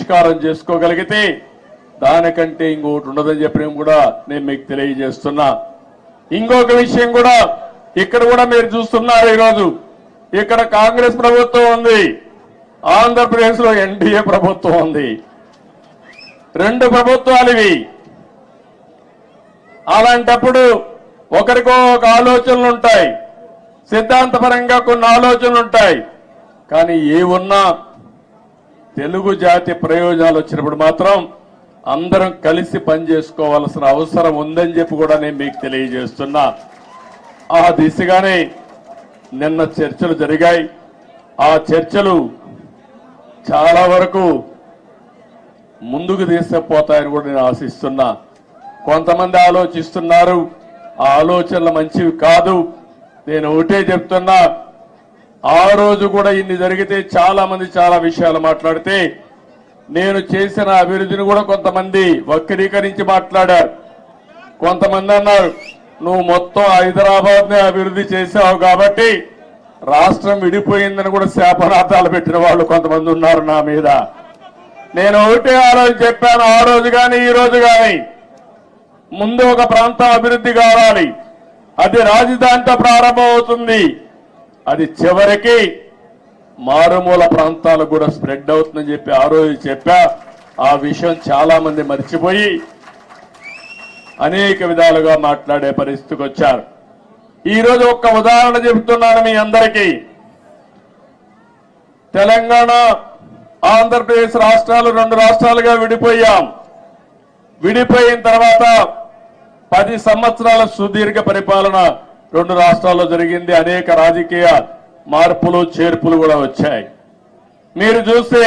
పరిష్కారం చేసుకోగలిగితే దానికంటే ఇంకొకటి ఉండదని చెప్పి కూడా నేను మీకు తెలియజేస్తున్నా. ఇంకొక విషయం కూడా ఇక్కడ కూడా మీరు చూస్తున్నారు. ఈరోజు ఇక్కడ కాంగ్రెస్ ప్రభుత్వం ఉంది, ఆంధ్రప్రదేశ్ లో ఎన్డీఏ ప్రభుత్వం ఉంది. రెండు ప్రభుత్వాలు ఇవి. అలాంటప్పుడు ఒకరికో ఒక ఆలోచనలు ఉంటాయి, సిద్ధాంతపరంగా కొన్ని ఆలోచనలు ఉంటాయి. కానీ ఏ ఉన్నా తెలుగు జాతి ప్రయోజనాలు వచ్చినప్పుడు మాత్రం అందరం కలిసి పనిచేసుకోవాల్సిన అవసరం ఉందని చెప్పి కూడా నేను మీకు తెలియజేస్తున్నా. ఆ దిశగానే నిన్న చర్చలు జరిగాయి. ఆ చర్చలు చాలా వరకు ముందుకు తీసుకుపోతాయని కూడా నేను ఆశిస్తున్నా. కొంతమంది ఆలోచిస్తున్నారు, ఆ ఆలోచనలు మంచివి కాదు. నేను ఒకటే చెప్తున్నా, ఆ రోజు కూడా ఇన్ని జరిగితే చాలా మంది చాలా విషయాలు మాట్లాడితే నేను చేసిన అభివృద్ధిని కూడా కొంతమంది వక్రీకరించి మాట్లాడారు. కొంతమంది అన్నారు, నువ్వు మొత్తం హైదరాబాద్ నే అభివృద్ధి చేశావు కాబట్టి రాష్ట్రం విడిపోయిందని కూడా శాపనార్థాలు పెట్టిన వాళ్ళు కొంతమంది ఉన్నారు నా మీద. నేను ఒకటే ఆ రోజు చెప్పాను, ఆ రోజు కానీ ఈ రోజు కానీ ముందు ఒక ప్రాంతం అభివృద్ధి కావాలి, అది రాజధానితో ప్రారంభమవుతుంది, అది చివరికి మారుమూల ప్రాంతాలకు కూడా స్ప్రెడ్ అవుతుందని చెప్పి ఆ రోజు చెప్పా. ఆ విషయం చాలా మంది మర్చిపోయి అనేక విధాలుగా మాట్లాడే పరిస్థితికి వచ్చారు. ఈ రోజు ఒక్క ఉదాహరణ చెబుతున్నాను మీ అందరికీ. తెలంగాణ ఆంధ్రప్రదేశ్ రాష్ట్రాలు రెండు రాష్ట్రాలుగా విడిపోయాం. విడిపోయిన తర్వాత 10 సంవత్సరాల సుదీర్ఘ పరిపాలన రెండు రాష్ట్రాల్లో జరిగింది. అనేక రాజకీయ మార్పులు చేర్పులు కూడా వచ్చాయి. మీరు చూస్తే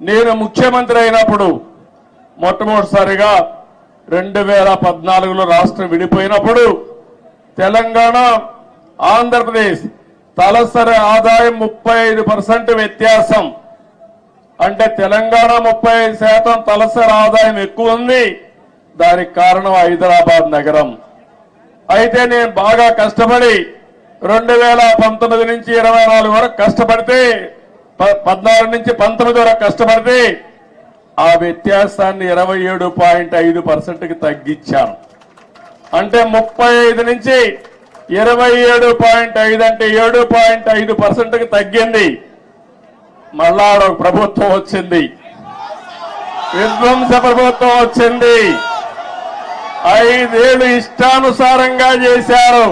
నేను ముఖ్యమంత్రి అయినప్పుడు మొట్టమొదటిసారిగా 2014లో రాష్ట్రం విడిపోయినప్పుడు తెలంగాణ ఆంధ్రప్రదేశ్ తలసరి ఆదాయం 35% వ్యత్యాసం. అంటే తెలంగాణ 35% తలసరి ఆదాయం ఎక్కువ ఉంది. దానికి కారణం హైదరాబాద్ నగరం. అయితే నేను బాగా కష్టపడి 2019 నుంచి 24 వరకు కష్టపడితే 14 నుంచి 19 వరకు కష్టపడితే ఆ వ్యత్యాసాన్ని 27.5%కి తగ్గించాను. అంటే 35 నుంచి 27.5 అంటే 7.5%కి తగ్గింది. మళ్ళా ఒక ప్రభుత్వం వచ్చింది, విధ్వంస ప్రభుత్వం వచ్చింది. 5 ఏళ్లు ఇష్టానుసారంగా చేశారు.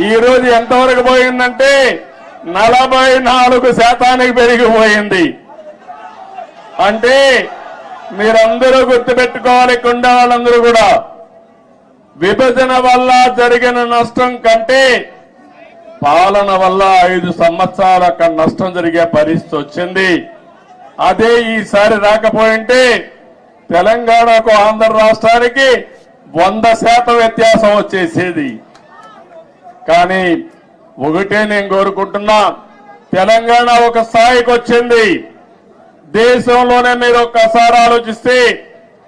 ఈ రోజు ఎంతవరకు పోయిందంటే 44% పెరిగిపోయింది. అంటే మీరందరూ గుర్తుపెట్టుకోవాలి, కొండ వాళ్ళందరూ కూడా, విభజన వల్ల జరిగిన నష్టం కంటే పాలన వల్ల 5 సంవత్సరాల నష్టం జరిగే పరిస్థితి వచ్చింది. అదే ఈసారి రాకపోయింటే తెలంగాణకు ఆంధ్ర రాష్ట్రానికి 100% వ్యత్యాసం వచ్చేసేది. కానీ ఒకటే నేను కోరుకుంటున్నా, తెలంగాణ ఒక స్థాయికి వచ్చింది. దేశంలోనే మీరు ఒక్కసారి ఆలోచిస్తే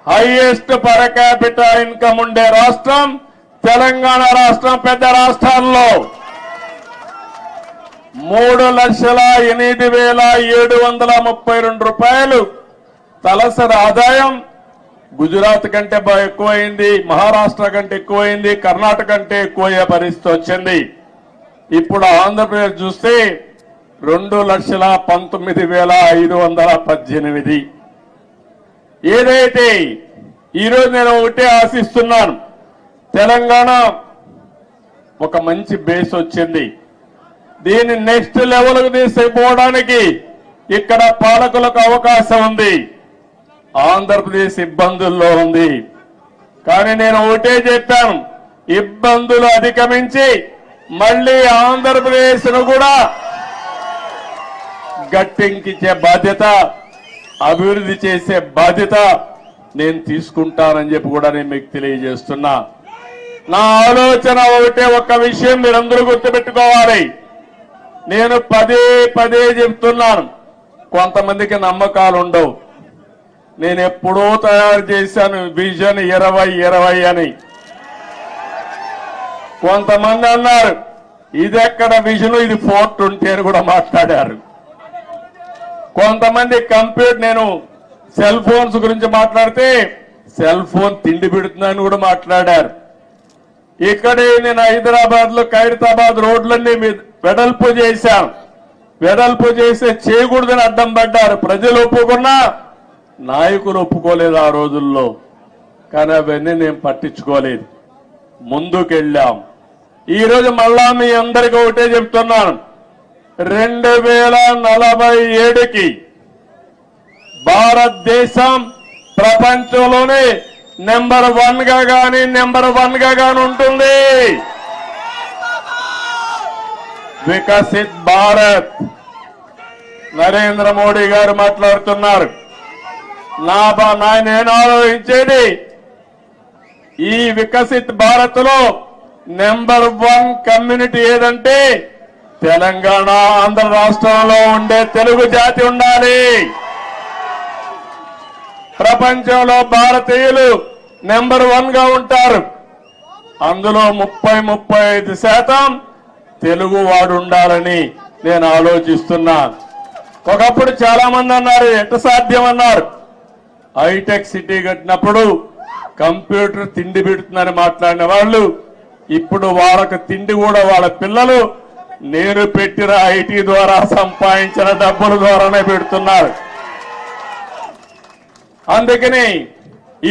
హైయెస్ట్ పర్ క్యాపిటల్ ఇన్కమ్ ఉండే రాష్ట్రం తెలంగాణ రాష్ట్రం. పెద్ద రాష్ట్రాల్లో 3,08,732 రూపాయలు తలసరి ఆదాయం గుజరాత్ కంటే ఎక్కువైంది, మహారాష్ట్ర కంటే ఎక్కువైంది, కర్ణాటక కంటే ఎక్కువయ్యే పరిస్థితి వచ్చింది. ఇప్పుడు ఆంధ్రప్రదేశ్ చూస్తే 2,19,518. ఏదైతే ఈరోజు నేను ఒకటే ఆశిస్తున్నాను, తెలంగాణ ఒక మంచి బేస్ వచ్చింది. దీన్ని నెక్స్ట్ లెవెల్కు తీసుకుపోవడానికి ఇక్కడ పాలకులకు అవకాశం ఉంది. ఆంధ్రప్రదేశ్ ఇబ్బందుల్లో ఉంది. కానీ నేను ఒకటే చెప్పాను, ఇబ్బందులు అధిగమించి మళ్లీ ఆంధ్రప్రదేశ్ ను కూడా గట్టెక్కించే బాధ్యత, అభివృద్ధి చేసే బాధ్యత నేను తీసుకుంటానని చెప్పి కూడా నేను మీకు తెలియజేస్తున్నా. నా ఆలోచన ఒకటే, ఒక్క విషయం మీరందరూ గుర్తుపెట్టుకోవాలి. నేను పదే చెప్తున్నాను, కొంతమందికి నమ్మకాలు ఉండవు. నేను ఎప్పుడో తయారు చేశాను విజన్ 2020 అని. కొంతమంది అన్నారు ఇది ఎక్కడ విజన్, ఇది 420 అని కూడా మాట్లాడారు. కొంతమంది కంప్యూటర్ నేను సెల్ ఫోన్స్ గురించి మాట్లాడితే సెల్ ఫోన్ తిండి పెడుతుందని కూడా మాట్లాడారు. ఇక్కడే నేను హైదరాబాద్ లో ఖైరతాబాద్ రోడ్లన్నీ వెడల్పు చేశాను. వెడల్పు చేస్తే చేయకూడదని అడ్డం పడ్డారు. ప్రజలు ఒప్పుకున్నా నాయకులు ఒప్పుకోలేదు ఆ రోజుల్లో. కానీ అవన్నీ నేను పట్టించుకోలేదు, ముందుకెళ్ళాం. ఈ రోజు మళ్ళా మీ అందరికీ ఒకటే చెప్తున్నాను, 2047కి భారతదేశం ప్రపంచంలోనే నెంబర్ 1 గా గాని నెంబర్ 1 గా గాని ఉంటుంది. వికసిత్ భారత్ నరేంద్ర మోడీ గారు మాట్లాడుతున్నారు. నేను ఆలోచించేది ఈ వికసిత్ భారత్ లో నెంబర్ 1 కమ్యూనిటీ ఏదంటే తెలంగాణ, ఆంధ్ర రాష్ట్రంలో ఉండే తెలుగు జాతి ఉండాలి. ప్రపంచంలో భారతీయులు నెంబర్ 1 గా ఉంటారు. అందులో 35% తెలుగు వాడు ఉండాలని నేను ఆలోచిస్తున్నాను. ఒకప్పుడు చాలా మంది అన్నారు ఎట్ట సాధ్యం అన్నారు. హైటెక్ సిటీ కట్టినప్పుడు కంప్యూటర్ తిండి పెడుతుందని మాట్లాడిన వాళ్ళు ఇప్పుడు వాళ్ళకి తిండి కూడా వాళ్ళ పిల్లలు నేను పెట్టిన ఐటీ ద్వారా సంపాదించిన డబ్బుల ద్వారానే పెడుతున్నారు. అందుకని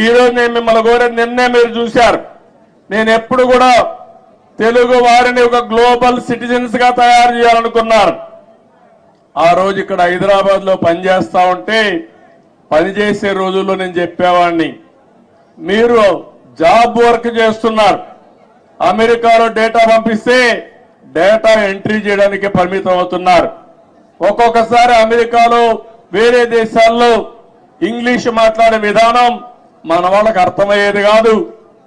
ఈరోజు నేను మిమ్మల్ని కోరేది, నిన్నే మీరు చూశారు, నేను ఎప్పుడు కూడా తెలుగు వారిని ఒక గ్లోబల్ సిటిజన్స్ గా తయారు చేయాలనుకున్నాను. ఆ రోజు ఇక్కడ హైదరాబాద్ లో పనిచేస్తా ఉంటే పనిచేసే రోజుల్లో నేను చెప్పేవాడిని, మీరు జాబ్ వర్క్ చేస్తున్నారు, అమెరికాలో డేటా పంపిస్తే డేటా ఎంట్రీ చేయడానికి పరిమితం అవుతున్నారు. ఒక్కొక్కసారి అమెరికాలో వేరే దేశాల్లో ఇంగ్లీష్ మాట్లాడే విధానం మన వాళ్ళకి అర్థమయ్యేది కాదు,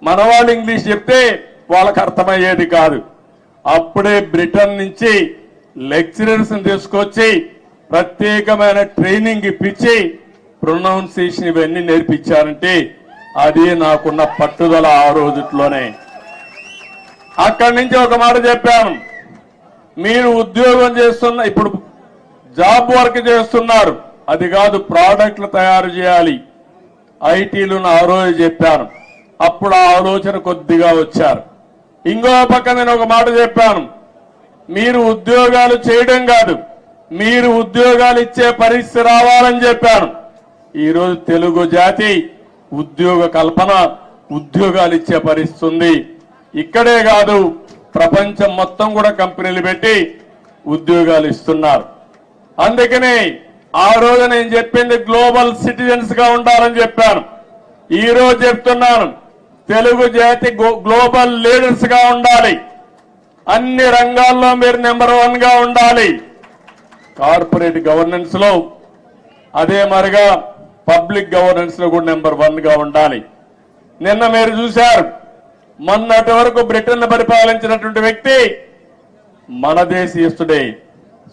మన వాళ్ళు ఇంగ్లీష్ చెప్తే వాళ్ళకి అర్థమయ్యేది కాదు. అప్పుడే బ్రిటన్ నుంచి లెక్చరర్స్ తీసుకొచ్చి ప్రత్యేకమైన ట్రైనింగ్ ఇప్పించి ప్రొనౌన్సియేషన్ ఇవన్నీ నేర్పించారంటే అది నాకున్న పట్టుదల. ఆ రోజుట్లోనే అక్కడి నుంచి ఒక మాట చెప్పాను, మీరు ఉద్యోగం చేస్తున్న ఇప్పుడు జాబ్ వర్క్ చేస్తున్నారు, అది కాదు ప్రోడక్ట్లు తయారు చేయాలి, ఐటీలు ఆ రోజు చెప్పాను. అప్పుడు ఆ ఆలోచన కొద్దిగా వచ్చారు. ఇంకో పక్క నేను ఒక మాట చెప్పాను, మీరు ఉద్యోగాలు చేయడం కాదు, మీరు ఉద్యోగాలు ఇచ్చే పరిస్థితి రావాలని చెప్పాను. ఈరోజు తెలుగు జాతి ఉద్యోగ కల్పన, ఉద్యోగాలు ఇచ్చే పరిస్థితి ఉంది. ఇక్కడే కాదు ప్రపంచం మొత్తం కూడా కంపెనీలు పెట్టి ఉద్యోగాలు ఇస్తున్నారు. అందుకని ఆ రోజు నేను చెప్పింది గ్లోబల్ సిటిజన్స్ గా ఉండాలని చెప్పాను. ఈ రోజు చెప్తున్నాను, తెలుగు జాతి గ్లోబల్ లీడర్స్ గా ఉండాలి. అన్ని రంగాల్లో మీరు నెంబర్ 1 గా ఉండాలి. కార్పొరేట్ గవర్నెన్స్ లో అదే మరిగా పబ్లిక్ గవర్నెన్స్ లో కూడా నెంబర్ 1 గా ఉండాలి. నిన్న మీరు చూశారు, మొన్నటి వరకు బ్రిటన్ పరిపాలించినటువంటి వ్యక్తి మన దేశీయుడే,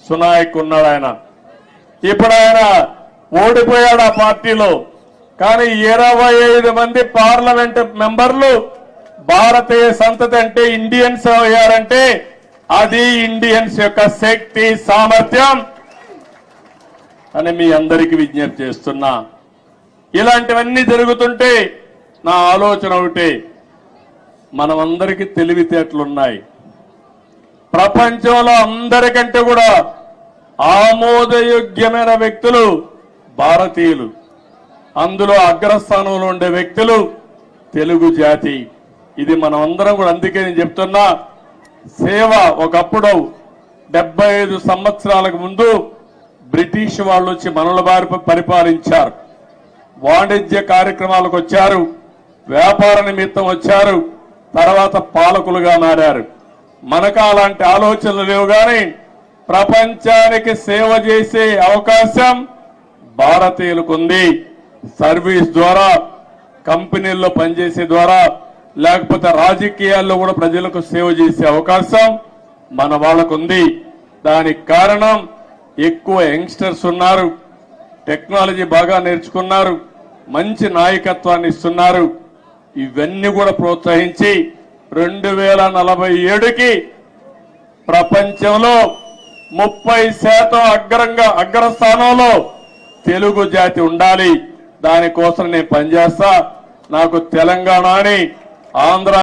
సునాయక్ ఉన్నాడు. ఆయన ఇప్పుడు ఆయన ఓడిపోయాడు ఆ పార్టీలో. కానీ 25 మంది పార్లమెంట్ మెంబర్లు భారతీయ సంతతి అంటే ఇండియన్స్ అయ్యారంటే అది ఇండియన్స్ యొక్క శక్తి, సామర్థ్యం అని మీ అందరికీ విజ్ఞప్తి చేస్తున్నా. ఇలాంటివన్నీ జరుగుతుంటే నా ఆలోచన ఒకటే, మనమందరికీ తెలివితేటలున్నాయి. ప్రపంచంలో అందరికంటే కూడా ఆమోదయోగ్యమైన వ్యక్తులు భారతీయులు. అందులో అగ్రస్థానంలో ఉండే వ్యక్తులు తెలుగు జాతి. ఇది మనం అందరం కూడా, అందుకే నేను చెప్తున్నా, సేవ ఒకప్పుడు 75 సంవత్సరాలకు ముందు బ్రిటిష్ వాళ్ళు వచ్చి మనల బారి పరిపాలించారు. వాణిజ్య కార్యక్రమాలకు వచ్చారు, వ్యాపార నిమిత్తం వచ్చారు, తర్వాత పాలకులుగా మారారు. మనకు అలాంటి ఆలోచనలు లేవు. కానీ ప్రపంచానికి సేవ చేసే అవకాశం భారతీయులకు ఉంది. సర్వీస్ ద్వారా, కంపెనీల్లో పనిచేసే ద్వారా, లేకపోతే రాజకీయాల్లో కూడా ప్రజలకు సేవ చేసే అవకాశం మన వాళ్ళకు ఉంది. దానికి కారణం ఎక్కువ యంగ్స్టర్స్ ఉన్నారు, టెక్నాలజీ బాగా నేర్చుకున్నారు, మంచి నాయకత్వాన్ని ఇస్తున్నారు. ఇవన్నీ కూడా ప్రోత్సహించి 2047కి ప్రపంచంలో 30% అగ్రస్థానంలో తెలుగు జాతి ఉండాలి. దానికోసం నేను పనిచేస్తా. నాకు తెలంగాణ అని ఆంధ్ర